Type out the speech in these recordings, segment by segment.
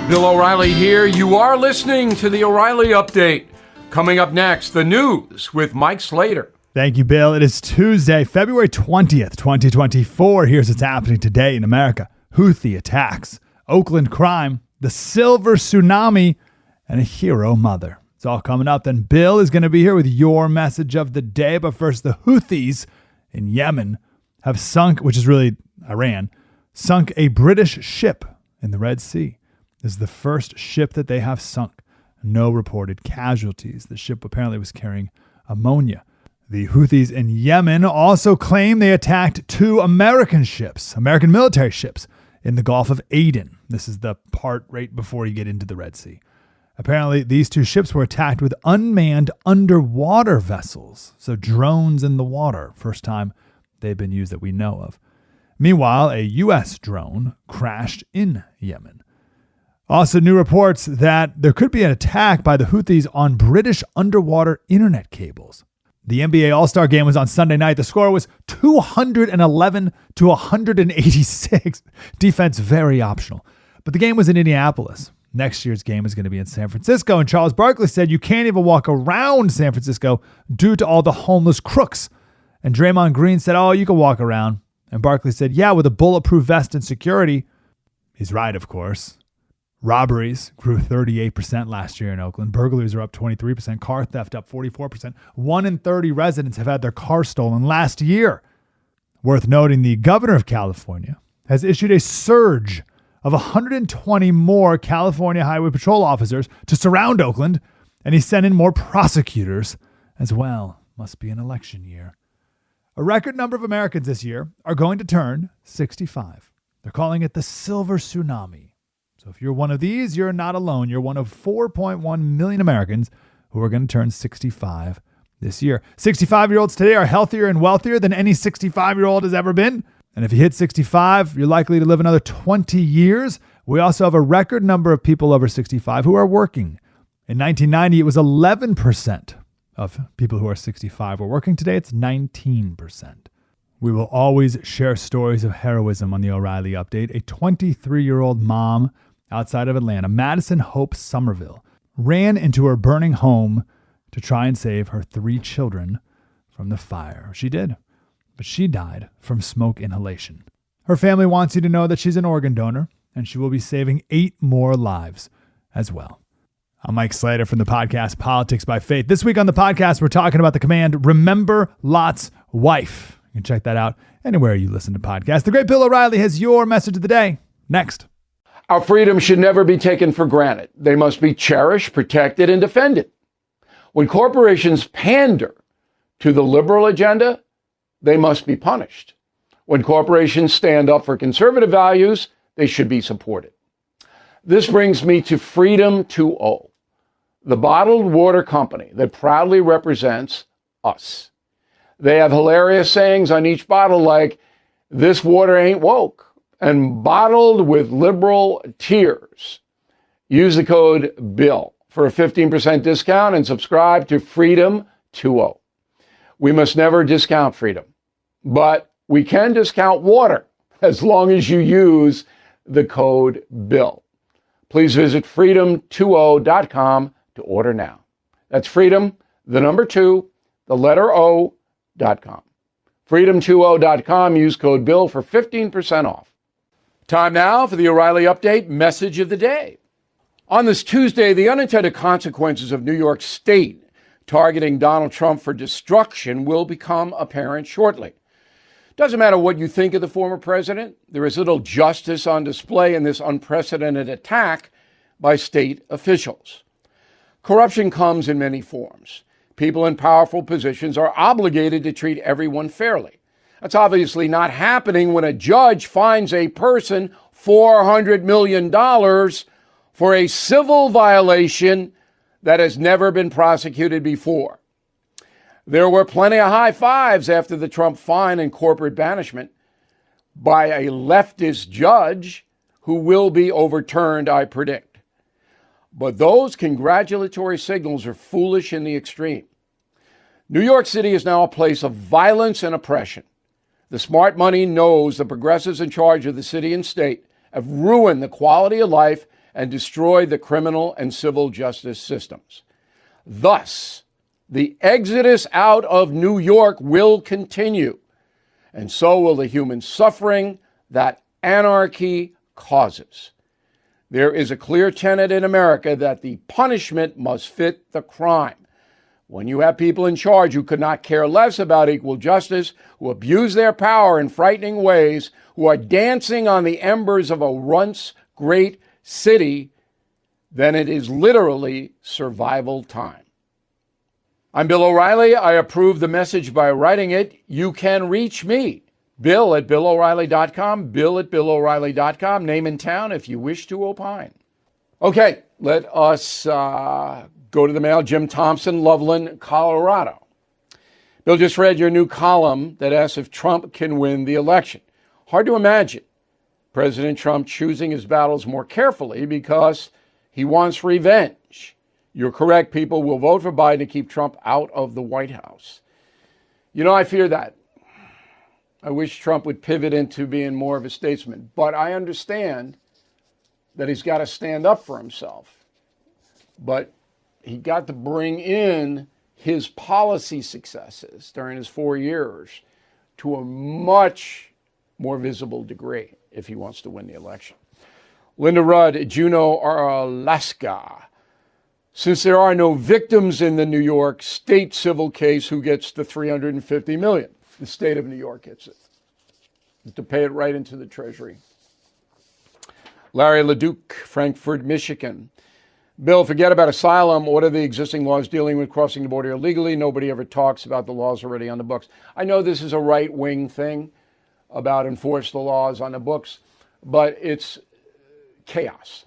Bill O'Reilly here. You are listening to the O'Reilly Update. Coming up next, the news with Mike Slater. Thank you, Bill. It is Tuesday, February 20th, 2024. Here's what's happening today in America. Houthi attacks, Oakland crime, the silver tsunami, and a hero mother. It's all coming up. Then Bill is going to be here with your message of the day. But first, the Houthis in Yemen have sunk, which is really Iran, sunk a British ship in the Red Sea. This is the first ship that they have sunk. No reported casualties. The ship apparently was carrying ammonia. The Houthis in Yemen also claim they attacked 2 American ships, American military ships, in the Gulf of Aden. This is the part right before you get into the Red Sea. Apparently, these 2 ships were attacked with unmanned underwater vessels, so drones in the water. First time they've been used that we know of. Meanwhile, a U.S. drone crashed in Yemen. Also, new reports that there could be an attack by the Houthis on British underwater internet cables. The NBA All-Star game was on Sunday night. The score was 211 to 186. Defense very optional. But the game was in Indianapolis. Next year's game is going to be in San Francisco. And Charles Barkley said you can't even walk around San Francisco due to all the homeless crooks. And Draymond Green said, oh, you can walk around. And Barkley said, yeah, with a bulletproof vest and security. He's right, of course. Robberies grew 38% last year in Oakland. Burglaries are up 23%. Car theft up 44%. 1 in 30 residents have had their car stolen last year. Worth noting, the governor of California has issued a surge of 120 more California Highway Patrol officers to surround Oakland, and he sent in more prosecutors as well. Must be an election year. A record number of Americans this year are going to turn 65. They're calling it the silver tsunami. So if you're one of these, you're not alone. You're one of 4.1 million Americans who are going to turn 65 this year. 65-year-olds today are healthier and wealthier than any 65-year-old has ever been. And if you hit 65, you're likely to live another 20 years. We also have a record number of people over 65 who are working. In 1990, it was 11% of people who are 65 were working. Today, it's 19%. We will always share stories of heroism on the O'Reilly Update. A 23-year-old mom outside of Atlanta, Madison Hope Somerville, ran into her burning home to try and save her 3 children from the fire. She did, but she died from smoke inhalation. Her family wants you to know that she's an organ donor, and she will be saving 8 more lives as well. I'm Mike Slater from the podcast Politics by Faith. This week on the podcast, we're talking about the command, Remember Lot's Wife. You can check that out anywhere you listen to podcasts. The great Bill O'Reilly has your message of the day. Next. Our freedoms should never be taken for granted. They must be cherished, protected, and defended. When corporations pander to the liberal agenda, they must be punished. When corporations stand up for conservative values, they should be supported. This brings me to Freedom 2.0, the bottled water company that proudly represents us. They have hilarious sayings on each bottle like, this water ain't woke, and bottled with liberal tears. Use the code BILL for a 15% discount and subscribe to Freedom 2.0. We must never discount freedom, but we can discount water as long as you use the code BILL. Please visit freedom20.com to order now. That's freedom, the number 2, the letter O.com. Freedom20.com. Use code BILL for 15% off. Time now for the O'Reilly Update message of the day. On this Tuesday, the unintended consequences of New York State targeting Donald Trump for destruction will become apparent shortly. Doesn't matter what you think of the former president, there is little justice on display in this unprecedented attack by state officials. Corruption comes in many forms. People in powerful positions are obligated to treat everyone fairly. That's obviously not happening when a judge fines a person $400 million for a civil violation that has never been prosecuted before. There were plenty of high fives after the Trump fine and corporate banishment by a leftist judge who will be overturned, I predict. But those congratulatory signals are foolish in the extreme. New York City is now a place of violence and oppression. The smart money knows the progressives in charge of the city and state have ruined the quality of life and destroy the criminal and civil justice systems. Thus, the exodus out of New York will continue, and so will the human suffering that anarchy causes. There is a clear tenet in America that the punishment must fit the crime. When you have people in charge who could not care less about equal justice, who abuse their power in frightening ways, who are dancing on the embers of a once great city, then it is literally survival time. I'm Bill O'Reilly. I approve the message by writing it. You can reach me, Bill at BillO'Reilly.com, Bill at BillO'Reilly.com, name and town if you wish to opine. Okay, let us go to the mail. Jim Thompson, Loveland, Colorado. Bill, just read your new column that asks if Trump can win the election. Hard to imagine President Trump choosing his battles more carefully because he wants revenge. You're correct. People will vote for Biden to keep Trump out of the White House. You know, I fear that. I wish Trump would pivot into being more of a statesman, but I understand that he's got to stand up for himself. But he got to bring in his policy successes during his 4 years to a much more visible degree if he wants to win the election. Linda Rudd, Juneau, Alaska. Since there are no victims in the New York state civil case, who gets the $350 million? The state of New York gets it, to pay it right into the Treasury. Larry LeDuc, Frankfurt, Michigan. Bill, forget about asylum. What are the existing laws dealing with crossing the border illegally? Nobody ever talks about the laws already on the books. I know this is a right-wing thing about enforce the laws on the books, but it's chaos.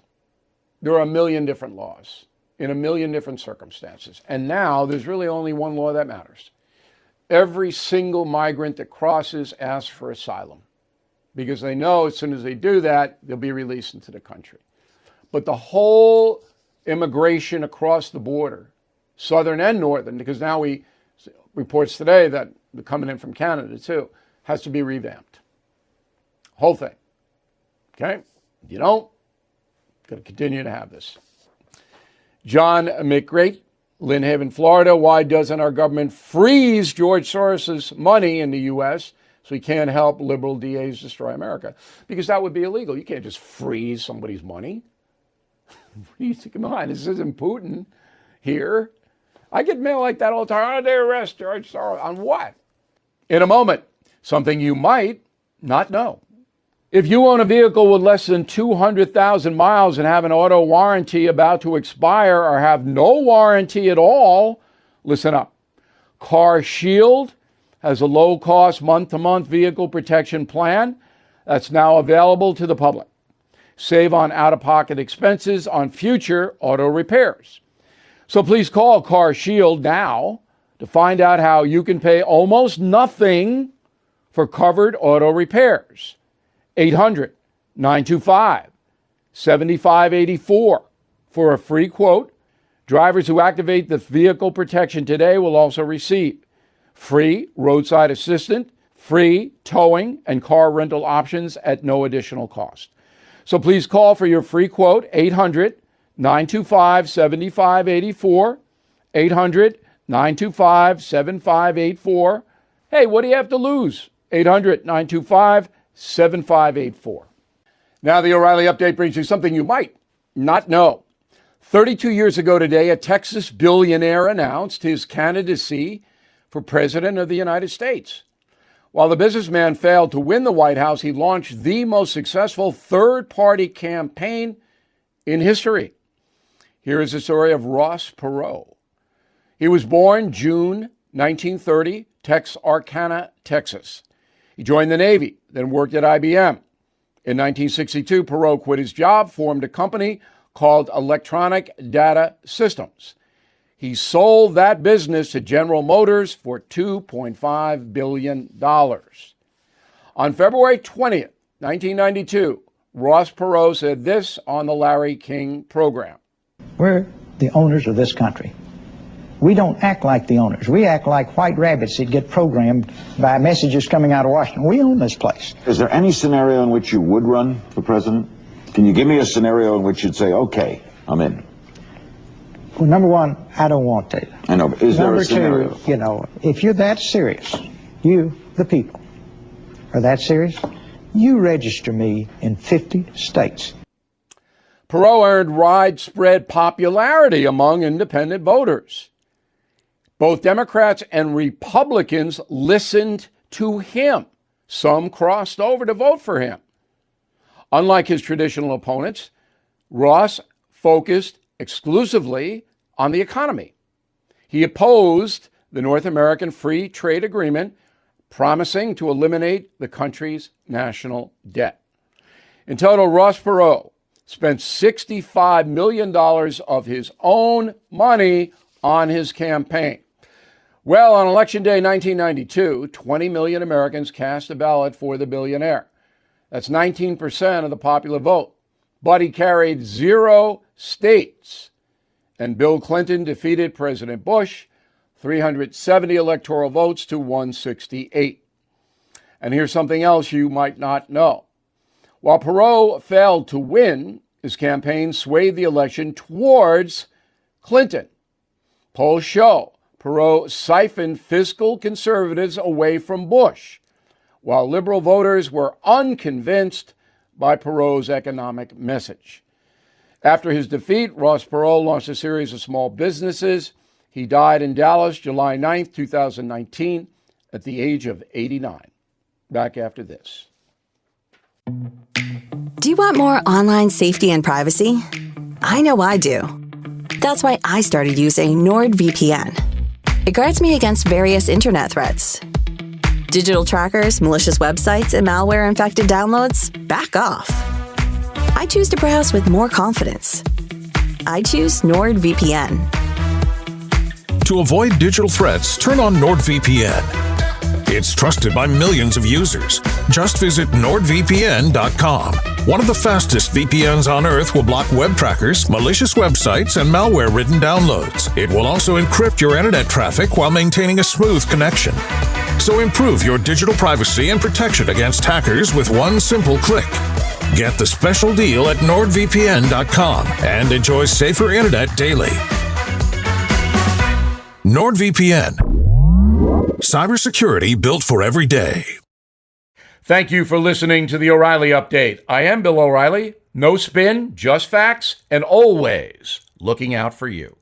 There are a million different laws in a million different circumstances. And now there's really only one law that matters. Every single migrant that crosses asks for asylum because they know as soon as they do that, they'll be released into the country. But the whole immigration across the border, southern and northern, because now we reports today that they're coming in from Canada too, has to be revamped. Whole thing. Okay? If you don't, going to continue to have this. John McGrate, Lynn Haven, Florida. Why doesn't our government freeze George Soros's money in the U.S. so he can't help liberal DAs destroy America? Because that would be illegal. You can't just freeze somebody's money. Come on, this isn't Putin here. I get mail like that all the time. Oh, they arrest George Soros. On what? In a moment, something you might not know. If you own a vehicle with less than 200,000 miles and have an auto warranty about to expire or have no warranty at all, listen up. Car Shield has a low-cost month-to-month vehicle protection plan that's now available to the public. Save on out-of-pocket expenses on future auto repairs. So please call Car Shield now to find out how you can pay almost nothing for covered auto repairs. 800-925-7584 for a free quote. Drivers who activate the vehicle protection today will also receive free roadside assistance, free towing, and car rental options at no additional cost. So please call for your free quote, 800-925-7584, 800-925-7584. Hey, what do you have to lose? 800-925-7584. Now the O'Reilly Update brings you something you might not know. 32 years ago today, a Texas billionaire announced his candidacy for President of the United States. While the businessman failed to win the White House, he launched the most successful third-party campaign in history. Here is the story of Ross Perot. He was born June 1930, Texarkana, Texas. He joined the Navy, then worked at IBM. In 1962, Perot quit his job, formed a company called Electronic Data Systems. He sold that business to General Motors for $2.5 billion. On February 20th, 1992, Ross Perot said this on the Larry King program. We're the owners of this country. We don't act like the owners. We act like white rabbits that get programmed by messages coming out of Washington. We own this place. Is there any scenario in which you would run for president? Can you give me a scenario in which you'd say, okay, I'm in? Well, number one, I don't want to. I know, but is there a Number scenario? two, you know, if you're that serious, you, the people, are that serious, you register me in 50 states. Perot earned widespread popularity among independent voters. Both Democrats and Republicans listened to him. Some crossed over to vote for him. Unlike his traditional opponents, Ross focused exclusively on the economy. He opposed the North American Free Trade Agreement, promising to eliminate the country's national debt. In total, Ross Perot spent $65 million of his own money on his campaign. Well, on Election Day 1992, 20 million Americans cast a ballot for the billionaire. That's 19% of the popular vote. But he carried 0 states. And Bill Clinton defeated President Bush, 370 electoral votes to 168. And here's something else you might not know. While Perot failed to win, his campaign swayed the election towards Clinton. Polls show Perot siphoned fiscal conservatives away from Bush, while liberal voters were unconvinced by Perot's economic message. After his defeat, Ross Perot launched a series of small businesses. He died in Dallas July 9th, 2019, at the age of 89. Back after this. Do you want more online safety and privacy? I know I do. That's why I started using NordVPN. It guards me against various internet threats. Digital trackers, malicious websites, and malware-infected downloads? Back off. I choose to browse with more confidence. I choose NordVPN. To avoid digital threats, turn on NordVPN. It's trusted by millions of users. Just visit NordVPN.com. One of the fastest VPNs on Earth will block web trackers, malicious websites, and malware-ridden downloads. It will also encrypt your internet traffic while maintaining a smooth connection. So improve your digital privacy and protection against hackers with one simple click. Get the special deal at NordVPN.com and enjoy safer internet daily. NordVPN. Cybersecurity built for every day. Thank you for listening to the O'Reilly Update. I am Bill O'Reilly. No spin, just facts, and always looking out for you.